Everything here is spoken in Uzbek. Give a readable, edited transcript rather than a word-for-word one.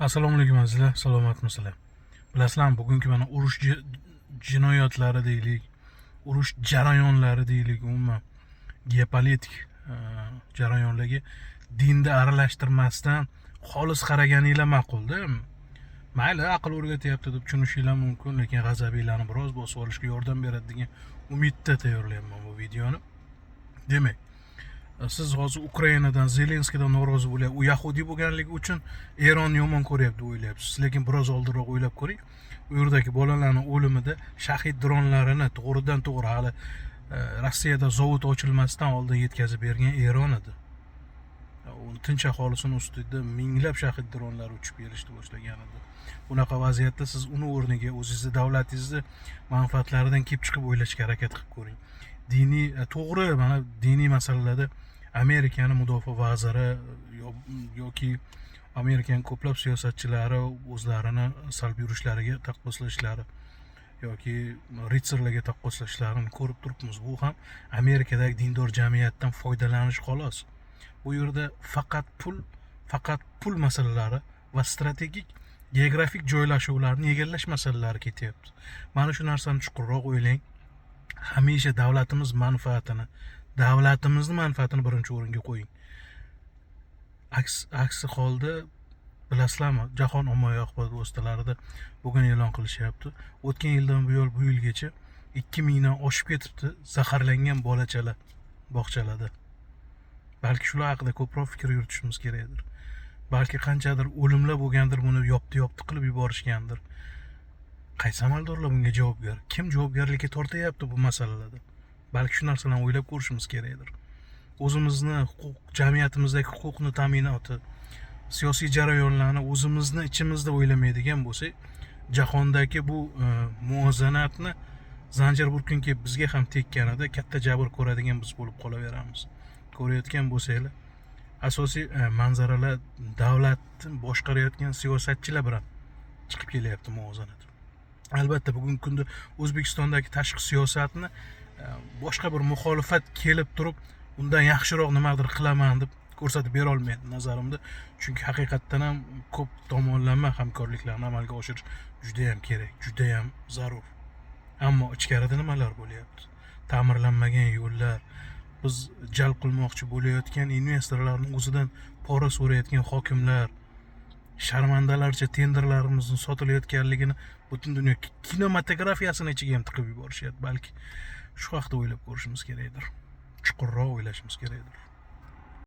Assalomu alaykum azizlar, salomatmisizlar? Bilasizlarmi, bugungi mana urush jinoyatlari deylik, urush jarayonlari deylik, umuman geopolitik jarayonlarga dinni aralashtirmasdan xolis qaraganinglar ma'qulda. Mayli, aql o'rgatyapti deb tushunishinglar mumkin, lekin g'azabinglarni biroz bosib olishga yordam beradi degan umidda tayyorlayapman bu videoni. Demak, siz hozir Ukrainadan, Zelenskiydan norozi bo'lyapsiz. U yahudiy bo'lganligi uchun Eronni yomon ko'ryapti deb o'ylayapsiz. Lekin biroz oldinroq o'ylab ko'ring. U yerdagi bolalarning o'limida shahid dronlarini to'g'ridan to'g'ri hali Rossiyada zavod ochilmasdan oldin yetkazib bergan Eron edi. Tinch aholisini ustida minglab shahid dronlari uchib kelishni boshlagan edi. Bunaqa vaziyatda siz uni o'rniga o'zingizni davlatingizni manfaatlaridan kelib chiqib o'ylashga harakat qilib ko'ring. Diniy, to'g'ri, mana diniy masalalarda Amerikani mudofaa vaziri yoki Amerikaning ko'plab siyosatchilari o'zlarini salbiy yurishlariga taqqoslashlari yoki ritsarlarga taqqoslashlarini ko'rib turibmiz. Bu ham Amerikadagi dindor jamiyatdan foydalanish xolos. Bu yerda faqat pul masalalari va strategik geografik joylashuvlarni egallash masalalari ketyapti. Mana shu narsani chuqurroq o'ylang. Hamisha davlatimizni manfaatini birinchi o'ringa qo'ying. Aksi holda bilasizlarmi, jahon ommaviy axborot vositalarida bugun e'lon qilishyapti. O'tgan yildan bu yilgacha 2000 dan oshib ketibdi zaharlangan bolachalar bog'chalarda. Balki shular haqida ko'proq fikr yuritishimiz kerakdir. Balki qanchadir o'limlar bo'lgandir, buni yopti qilib yuborishgandir. Qaysi amaldorlar bunga javobgar? Kim javobgarlikka tortyapti bu masalalarda? Balki shu narsalarni o'ylab ko'rishimiz kerakdir. O'zimizni jamiyatimizdagi huquqni ta'minoti, siyosiy jarayonlarni o'zimizni ichimizda o'ylamaydigan bo'lsak, jahondagi bu muvozanatni zanjir burkun kelib bizga ham tekkanida katta jabr ko'radigan biz bo'lib qolaveramiz. Ko'rayotgan bo'lsanglar, asosiy manzaralar davlatni boshqarayotgan siyosatchilar bilan chiqib kelyapti muvozanat. Albatta, bugungi kunda O'zbekistondagi tashqi siyosatni boshqa bir muxolifat kelib turib, undan yaxshiroq nimadir qilaman deb ko'rsatib bera olmaydi nazarimda. Chunki haqiqatdan ham ko'p tomonlama hamkorliklarni amalga oshirish juda ham kerak, juda ham zarur. Ammo ichkarida nimalar bo'lyapti? Ta'mirlanmagan yo'llar, biz jalb qilmoqchi bo'layotgan investorlarning o'zidan pora so'rayotgan hokimlar, sharmandalarcha tenderlarimizni sotilayotganligini butun dunyo kinematografiyasini ichiga ham tiqib yuborishyapti. Balki shu haqda o'ylab ko'rishimiz kerakdir. Chuqurroq o'ylashimiz kerakdir.